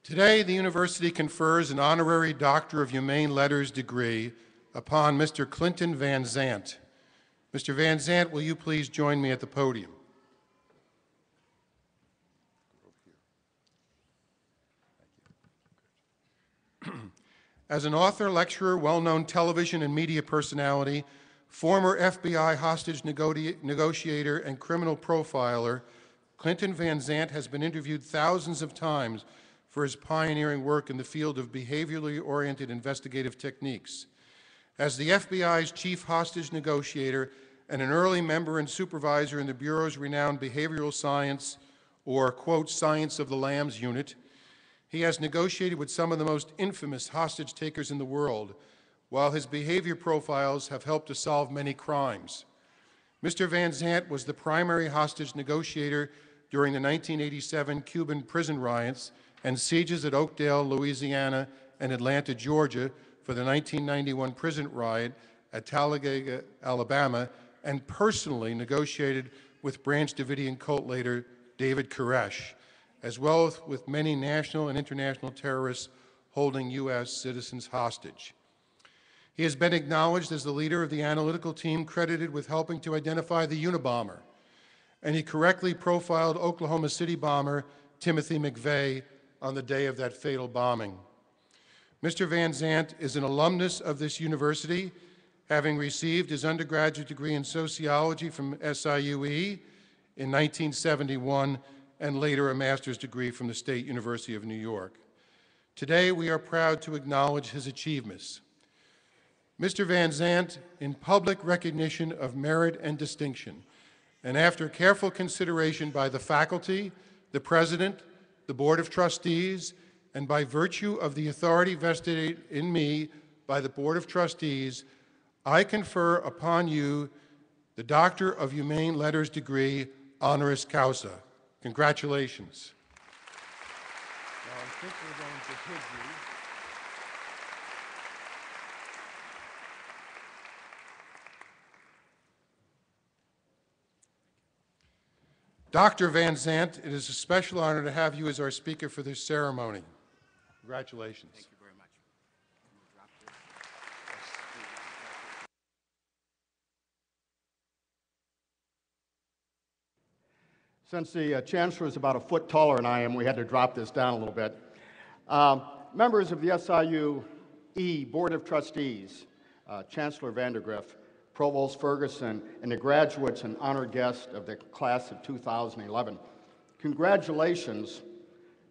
Today, the university confers an honorary Doctor of Humane Letters degree upon Mr. Clinton Van Zandt. Mr. Van Zandt, will you please join me at the podium? As an author, lecturer, well-known television and media personality, former FBI hostage negotiator, and criminal profiler, Clinton Van Zandt has been interviewed thousands of times for his pioneering work in the field of behaviorally oriented investigative techniques. As the FBI's chief hostage negotiator and an early member and supervisor in the Bureau's renowned behavioral science, or, quote, science of the lambs unit, he has negotiated with some of the most infamous hostage takers in the world, while his behavior profiles have helped to solve many crimes. Mr. Van Zandt was the primary hostage negotiator during the 1987 Cuban prison riots and sieges at Oakdale, Louisiana, and Atlanta, Georgia, for the 1991 prison riot at Talladega, Alabama, and personally negotiated with Branch Davidian cult leader David Koresh, as well as with many national and international terrorists holding U.S. citizens hostage. He has been acknowledged as the leader of the analytical team credited with helping to identify the Unabomber, and he correctly profiled Oklahoma City bomber Timothy McVeigh on the day of that fatal bombing. Mr. Van Zandt is an alumnus of this university, having received his undergraduate degree in sociology from SIUE in 1971 and later a master's degree from the State University of New York. Today, we are proud to acknowledge his achievements. Mr. Van Zandt, in public recognition of merit and distinction, and after careful consideration by the faculty, the president, the Board of Trustees, and by virtue of the authority vested in me by the Board of Trustees, I confer upon you the Doctor of Humane Letters degree, honoris causa. Congratulations. Now, I think we're going to hit you. Dr. Van Zandt, it is a special honor to have you as our speaker for this ceremony. Congratulations. Thank you very much. Since the Chancellor is about a foot taller than I am, we had to drop this down a little bit. Members of the SIUE Board of Trustees, Chancellor Vandergriff, Provost Ferguson, and the graduates and honored guests of the class of 2011. Congratulations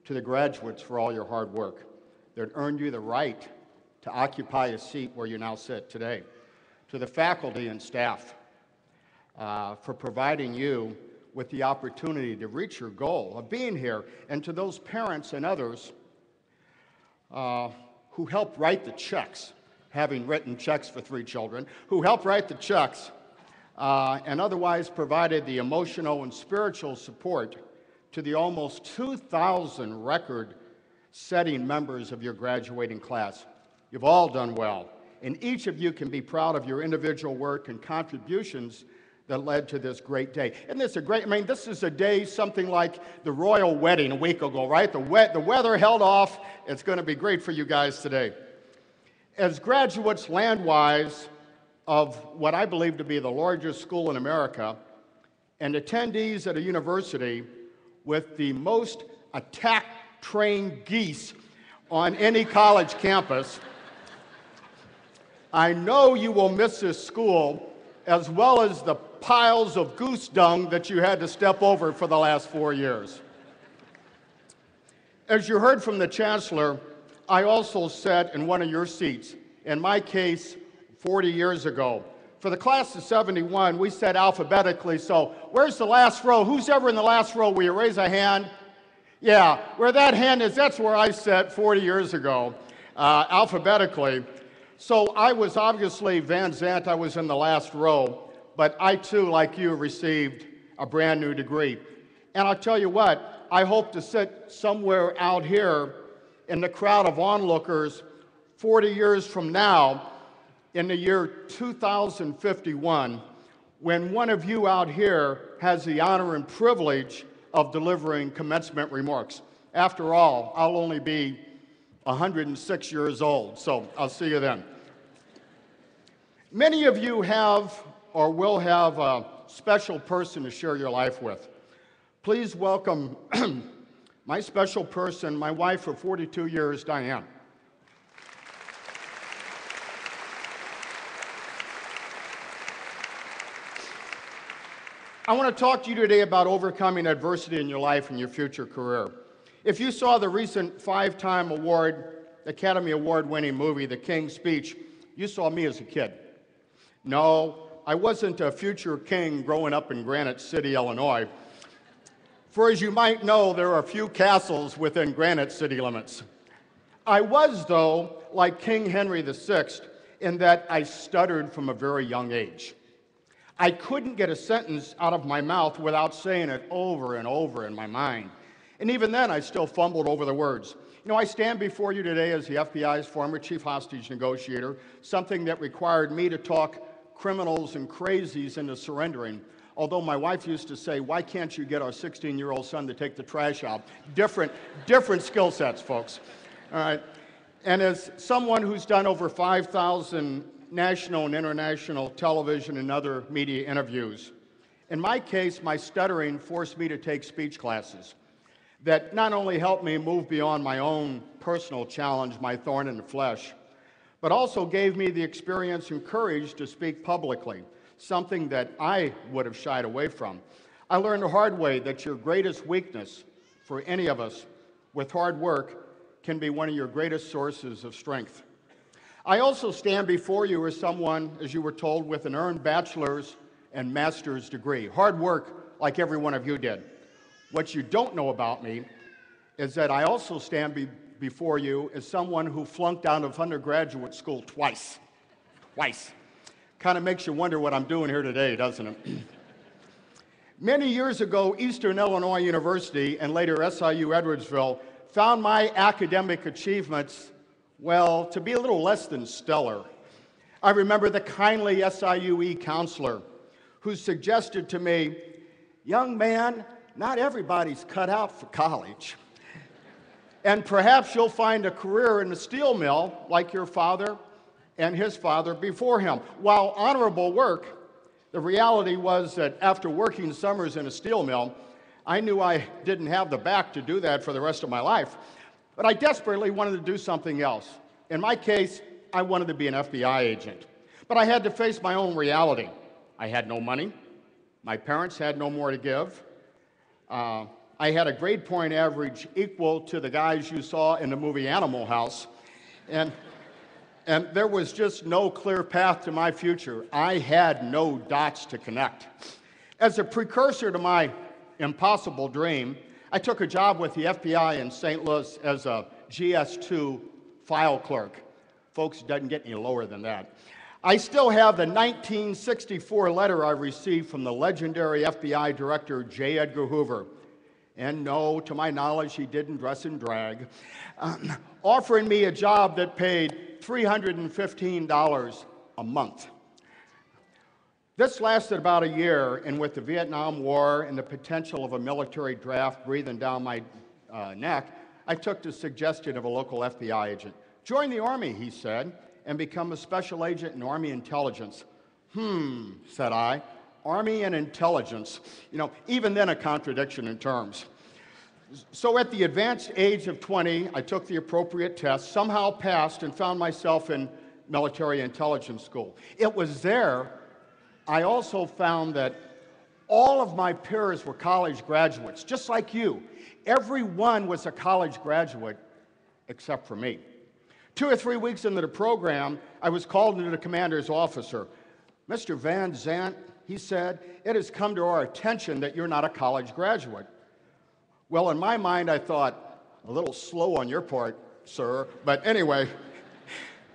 to the graduates for all your hard work that earned you the right to occupy a seat where you now sit today. To the faculty and staff for providing you with the opportunity to reach your goal of being here, and to those parents and others who helped write the checks, having written checks for 3 children, who helped write the checks and otherwise provided the emotional and spiritual support to the almost 2,000 record-setting members of your graduating class. You've all done well, and each of you can be proud of your individual work and contributions that led to this great day. Isn't this a great, this is a day something like the royal wedding a week ago, right? The weather held off. It's going to be great for you guys today. As graduates land-wise of what I believe to be the largest school in America, and attendees at a university with the most attack-trained geese on any college campus, I know you will miss this school as well as the piles of goose dung that you had to step over for the last 4 years. As you heard from the Chancellor, I also sat in one of your seats, in my case, 40 years ago. For the class of 71, we sat alphabetically, so where's the last row? Who's ever in the last row? Will you raise a hand? Yeah, where that hand is, that's where I sat 40 years ago, alphabetically. So I was obviously Van Zandt, I was in the last row, but I too, like you, received a brand new degree. And I'll tell you what, I hope to sit somewhere out here in the crowd of onlookers 40 years from now, in the year 2051, when one of you out here has the honor and privilege of delivering commencement remarks. After all, I'll only be 106 years old, so I'll see you then. Many of you have or will have a special person to share your life with. Please welcome my special person, my wife for 42 years, Diane. I want to talk to you today about overcoming adversity in your life and your future career. If you saw the recent 5-time Academy Award-winning movie, The King's Speech, you saw me as a kid. No, I wasn't a future king growing up in Granite City, Illinois. For as you might know, there are few castles within Granite City limits. I was, though, like King Henry VI, in that I stuttered from a very young age. I couldn't get a sentence out of my mouth without saying it over and over in my mind. And even then, I still fumbled over the words. You know, I stand before you today as the FBI's former chief hostage negotiator, something that required me to talk criminals and crazies into surrendering. Although my wife used to say, why can't you get our 16-year-old son to take the trash out? Different skill sets, folks. All right. And as someone who's done over 5,000 national and international television and other media interviews, in my case, my stuttering forced me to take speech classes that not only helped me move beyond my own personal challenge, my thorn in the flesh, but also gave me the experience and courage to speak publicly, something that I would have shied away from. I learned the hard way that your greatest weakness for any of us with hard work can be one of your greatest sources of strength. I also stand before you as someone, as you were told, with an earned bachelor's and master's degree. Hard work like every one of you did. What you don't know about me is that I also stand before you as someone who flunked out of undergraduate school twice. Kind of makes you wonder what I'm doing here today, doesn't it? Many years ago, Eastern Illinois University and later SIU Edwardsville found my academic achievements, well, to be a little less than stellar. I remember the kindly SIUE counselor who suggested to me, young man, not everybody's cut out for college. And perhaps you'll find a career in the steel mill like your father and his father before him. While honorable work, the reality was that after working summers in a steel mill, I knew I didn't have the back to do that for the rest of my life. But I desperately wanted to do something else. In my case, I wanted to be an FBI agent. But I had to face my own reality. I had no money. My parents had no more to give. I had a grade point average equal to the guys you saw in the movie Animal House. And there was just no clear path to my future. I had no dots to connect. As a precursor to my impossible dream, I took a job with the FBI in St. Louis as a GS2 file clerk. Folks, it doesn't get any lower than that. I still have the 1964 letter I received from the legendary FBI director, J. Edgar Hoover. And no, to my knowledge, he didn't dress in drag, offering me a job that paid $315 a month. This lasted about a year, and with the Vietnam War and the potential of a military draft breathing down my neck, I took the suggestion of a local FBI agent. Join the Army, he said, and become a special agent in Army intelligence. Said I. Army and intelligence. You know, even then a contradiction in terms. So at the advanced age of 20, I took the appropriate test, somehow passed, and found myself in military intelligence school. It was there I also found that all of my peers were college graduates, just like you. Everyone was a college graduate except for me. 2 or 3 weeks into the program, I was called into the commander's officer. Mr. Van Zandt, he said, it has come to our attention that you're not a college graduate. Well, in my mind, I thought, a little slow on your part, sir, but anyway.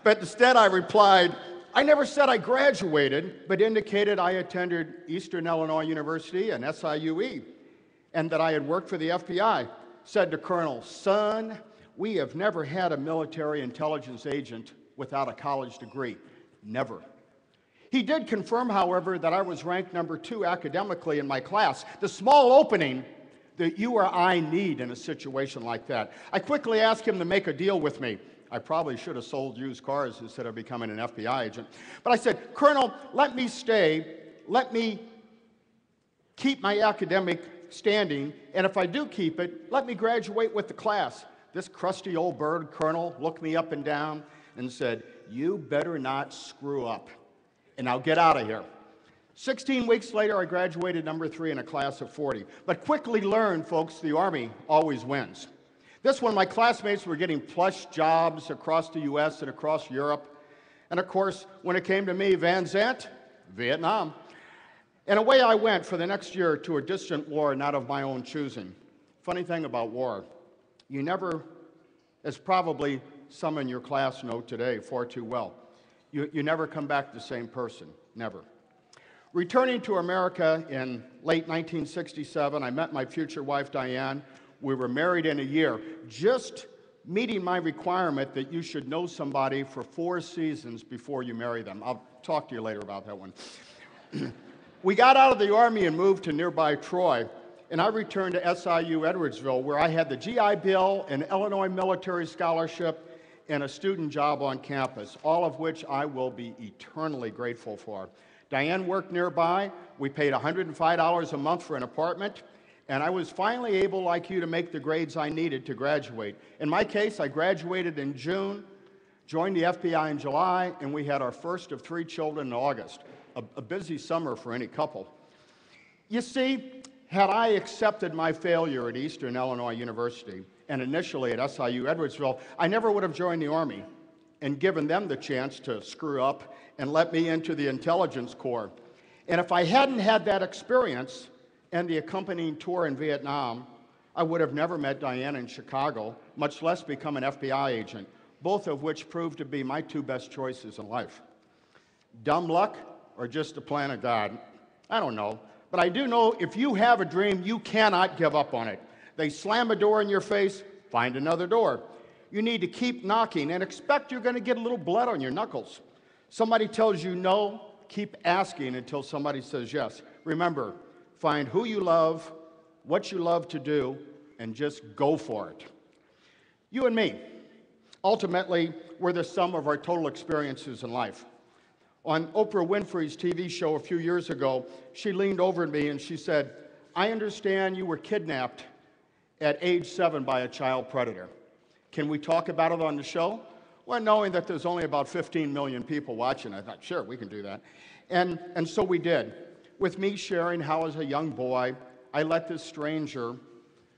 But instead I replied, I never said I graduated, but indicated I attended Eastern Illinois University and SIUE, and that I had worked for the FBI. Said to Colonel, son, we have never had a military intelligence agent without a college degree. Never. He did confirm, however, that I was ranked number 2 academically in my class. The small opening that you or I need in a situation like that. I quickly asked him to make a deal with me. I probably should have sold used cars instead of becoming an FBI agent. But I said, Colonel, let me stay, let me keep my academic standing, and if I do keep it, let me graduate with the class. This crusty old bird, Colonel, looked me up and down and said, you better not screw up, and I'll get out of here. 16 weeks later, I graduated number 3 in a class of 40. But quickly learned, folks, the Army always wins. This one, my classmates were getting plush jobs across the U.S. and across Europe. And of course, when it came to me, Zandt, Vietnam. And away I went for the next year to a distant war not of my own choosing. Funny thing about war, you never, as probably some in your class know today far too well, you never come back the same person, never. Returning to America in late 1967, I met my future wife, Diane. We were married in a year, just meeting my requirement that you should know somebody for 4 seasons before you marry them. I'll talk to you later about that one. We got out of the Army and moved to nearby Troy, and I returned to SIU Edwardsville, where I had the GI Bill, an Illinois military scholarship, and a student job on campus, all of which I will be eternally grateful for. Diane worked nearby. We paid $105 a month for an apartment, and I was finally able, like you, to make the grades I needed to graduate. In my case, I graduated in June, joined the FBI in July, and we had our first of 3 children in August. A busy summer for any couple. You see, had I accepted my failure at Eastern Illinois University and initially at SIU Edwardsville, I never would have joined the Army and given them the chance to screw up and let me into the intelligence corps. And if I hadn't had that experience and the accompanying tour in Vietnam, I would have never met Diane in Chicago, much less become an FBI agent, both of which proved to be my 2 best choices in life. Dumb luck or just a plan of God? I don't know. But I do know if you have a dream, you cannot give up on it. They slam a door in your face, find another door. You need to keep knocking and expect you're going to get a little blood on your knuckles. Somebody tells you no, keep asking until somebody says yes. Remember, find who you love, what you love to do, and just go for it. You and me, ultimately, we're the sum of our total experiences in life. On Oprah Winfrey's TV show a few years ago, she leaned over to me and she said, I understand you were kidnapped at age 7 by a child predator. Can we talk about it on the show? Well, knowing that there's only about 15 million people watching, I thought, sure, we can do that. And so we did. With me sharing how as a young boy, I let this stranger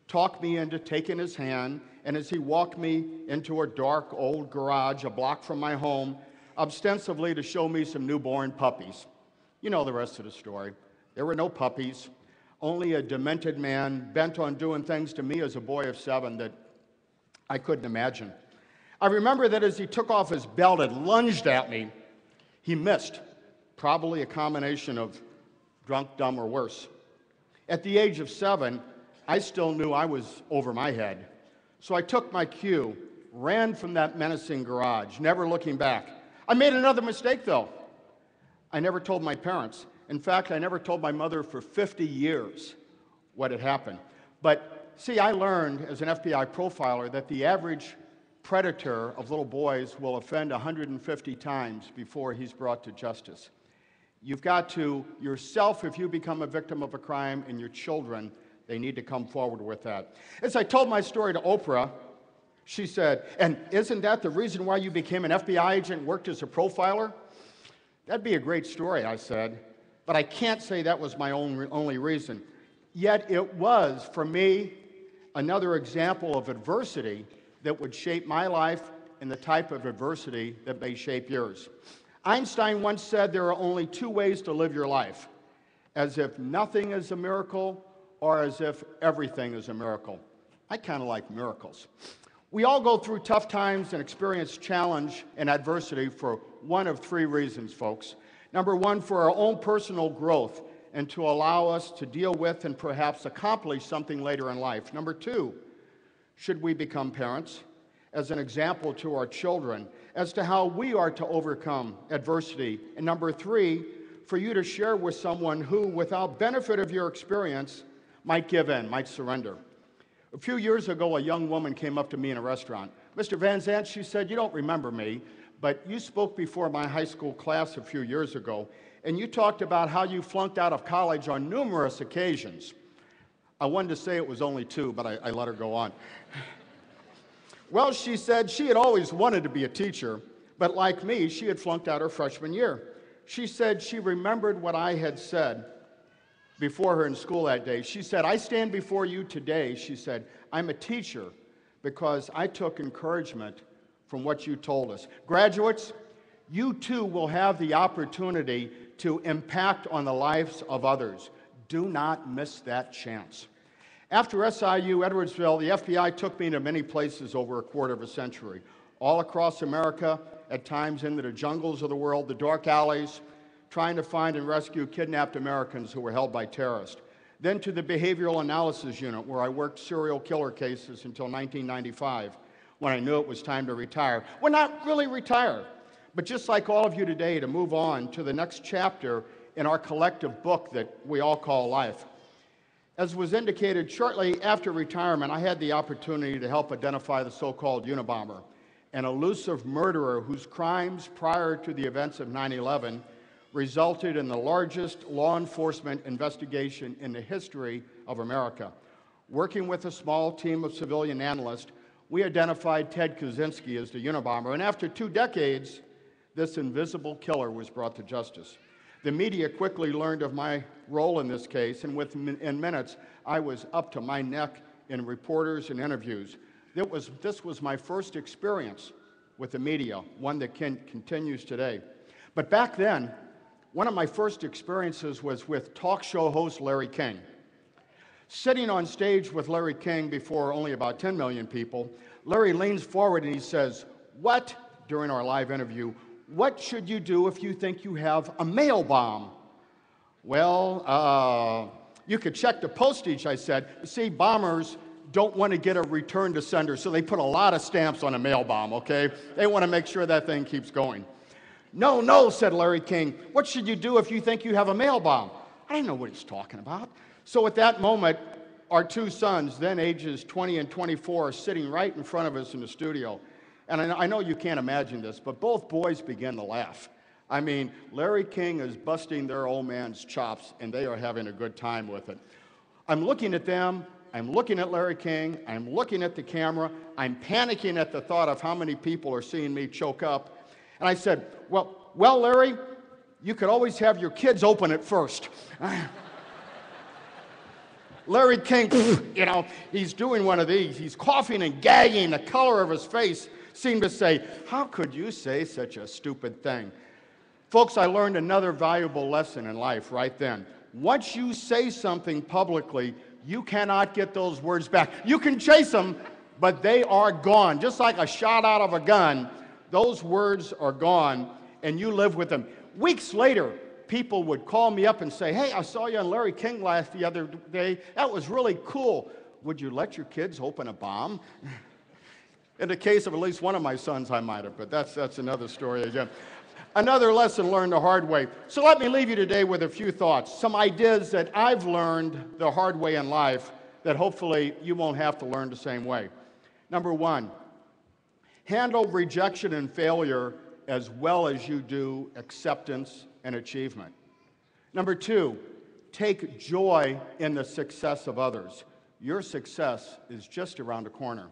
talk me into taking his hand, and as he walked me into a dark old garage a block from my home, ostensibly to show me some newborn puppies. You know the rest of the story. There were no puppies, only a demented man bent on doing things to me as a boy of 7 that I couldn't imagine. I remember that as he took off his belt and lunged at me, he missed, probably a combination of drunk, dumb, or worse. At the age of 7, I still knew I was over my head. So I took my cue, ran from that menacing garage, never looking back. I made another mistake, though. I never told my parents. In fact, I never told my mother for 50 years what had happened. But see, I learned as an FBI profiler that the average predator of little boys will offend 150 times before he's brought to justice. You've got to, yourself, if you become a victim of a crime, and your children, they need to come forward with that. As I told my story to Oprah, she said, and isn't that the reason why you became an FBI agent and worked as a profiler? That'd be a great story, I said, but I can't say that was my only reason. Yet it was, for me, another example of adversity that would shape my life and the type of adversity that may shape yours. Einstein once said there are only 2 ways to live your life, as if nothing is a miracle or as if everything is a miracle. I kind of like miracles. We all go through tough times and experience challenge and adversity for one of 3 reasons, folks. Number 1, for our own personal growth and to allow us to deal with and perhaps accomplish something later in life. Number 2, should we become parents, as an example to our children as to how we are to overcome adversity. And number 3, for you to share with someone who, without benefit of your experience, might give in, might surrender. A few years ago, a young woman came up to me in a restaurant. Mr. Van Zandt, she said, you don't remember me, but you spoke before my high school class a few years ago, and you talked about how you flunked out of college on numerous occasions. I wanted to say it was only 2, but I let her go on. Well, she said she had always wanted to be a teacher, but like me, she had flunked out her freshman year. She said she remembered what I had said before her in school that day. She said, I stand before you today, she said, I'm a teacher because I took encouragement from what you told us. Graduates, you too will have the opportunity to impact on the lives of others. Do not miss that chance. After SIU Edwardsville, the FBI took me to many places over a quarter of a century, all across America, at times into the jungles of the world, the dark alleys, trying to find and rescue kidnapped Americans who were held by terrorists. Then to the Behavioral Analysis Unit, where I worked serial killer cases until 1995, when I knew it was time to retire. Well, not really retire, but just like all of you today, to move on to the next chapter in our collective book that we all call life. As was indicated, shortly after retirement, I had the opportunity to help identify the so-called Unabomber, an elusive murderer whose crimes prior to the events of 9/11 resulted in the largest law enforcement investigation in the history of America. Working with a small team of civilian analysts, we identified Ted Kaczynski as the Unabomber, and after 2 decades, this invisible killer was brought to justice. The media quickly learned of my role in this case, and in minutes, I was up to my neck in reporters and interviews. This was my first experience with the media, one that continues today. But back then, one of my first experiences was with talk show host Larry King. Sitting on stage with Larry King before only about 10 million people, Larry leans forward and he says, during our live interview, what should you do if you think you have a mail bomb? Well, you could check the postage, I said. See, bombers don't want to get a return to sender, so they put a lot of stamps on a mail bomb, okay? They want to make sure that thing keeps going. No, said Larry King. What should you do if you think you have a mail bomb? I didn't know what he's talking about. So at that moment, our 2 sons, then ages 20 and 24, are sitting right in front of us in the studio. And I know you can't imagine this, but both boys began to laugh. I mean, Larry King is busting their old man's chops, and they are having a good time with it. I'm looking at them, I'm looking at Larry King, I'm looking at the camera, I'm panicking at the thought of how many people are seeing me choke up. And I said, well, Larry, you could always have your kids open it first. Larry King, he's doing one of these. He's coughing and gagging. The color of his face seemed to say, how could you say such a stupid thing? Folks, I learned another valuable lesson in life right then. Once you say something publicly, you cannot get those words back. You can chase them, but they are gone. Just like a shot out of a gun, those words are gone, and you live with them. Weeks later, people would call me up and say, hey, I saw you on Larry King the other day. That was really cool. Would you let your kids open a bomb? In the case of at least one of my sons, I might have, but that's another story again. Another lesson learned the hard way. So let me leave you today with a few thoughts, some ideas that I've learned the hard way in life that hopefully you won't have to learn the same way. Number 1, handle rejection and failure as well as you do acceptance and achievement. Number 2, take joy in the success of others. Your success is just around the corner.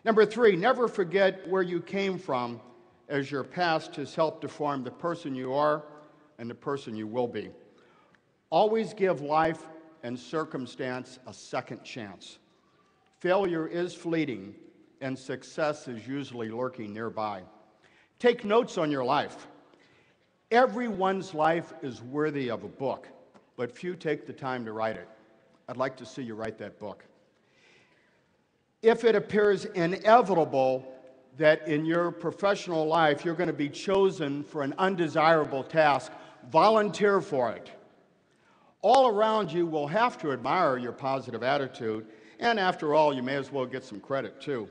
Number 3, never forget where you came from, as your past has helped to form the person you are and the person you will be. Always give life and circumstance a second chance. Failure is fleeting, and success is usually lurking nearby. Take notes on your life. Everyone's life is worthy of a book, but few take the time to write it. I'd like to see you write that book. If it appears inevitable that in your professional life you're going to be chosen for an undesirable task, volunteer for it. All around you will have to admire your positive attitude, and after all, you may as well get some credit too.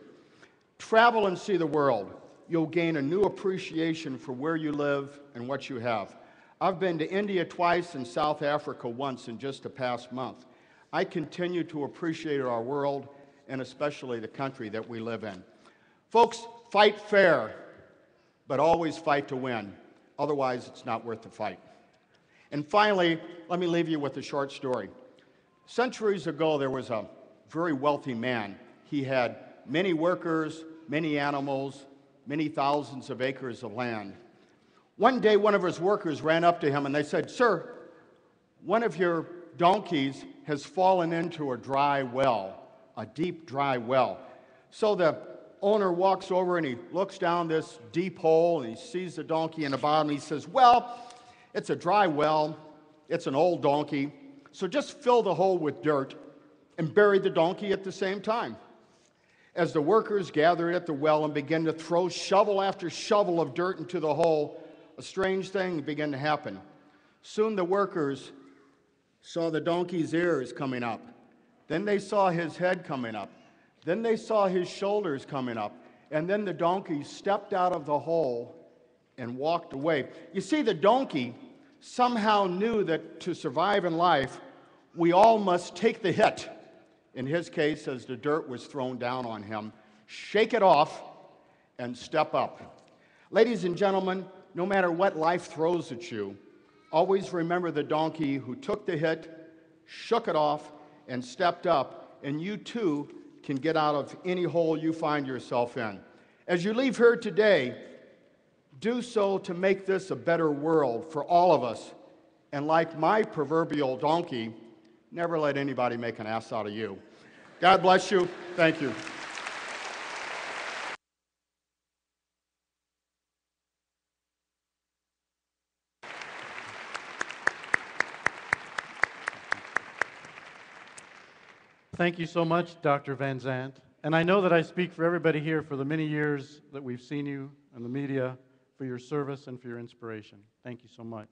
Travel and see the world. You'll gain a new appreciation for where you live and what you have. I've been to India twice and South Africa once in just the past month. I continue to appreciate our world and especially the country that we live in. Folks, fight fair, but always fight to win. Otherwise, it's not worth the fight. And finally, let me leave you with a short story. Centuries ago, there was a very wealthy man. He had many workers, many animals, many thousands of acres of land. One day, one of his workers ran up to him and they said, "Sir, one of your donkeys has fallen into a dry well, a deep, dry well." So the owner walks over and he looks down this deep hole and he sees the donkey in the bottom. He says, "Well, it's a dry well. It's an old donkey. So just fill the hole with dirt and bury the donkey at the same time." As the workers gathered at the well and began to throw shovel after shovel of dirt into the hole, a strange thing began to happen. Soon the workers saw the donkey's ears coming up. Then they saw his head coming up. Then they saw his shoulders coming up. And then the donkey stepped out of the hole and walked away. You see, the donkey somehow knew that to survive in life, we all must take the hit. In his case, as the dirt was thrown down on him, shake it off and step up. Ladies and gentlemen, no matter what life throws at you, always remember the donkey who took the hit, shook it off, and stepped up, and you too can get out of any hole you find yourself in. As you leave here today, do so to make this a better world for all of us. And like my proverbial donkey, never let anybody make an ass out of you. God bless you. Thank you. Thank you so much, Dr. Van Zandt. And I know that I speak for everybody here for the many years that we've seen you in the media, for your service and for your inspiration. Thank you so much.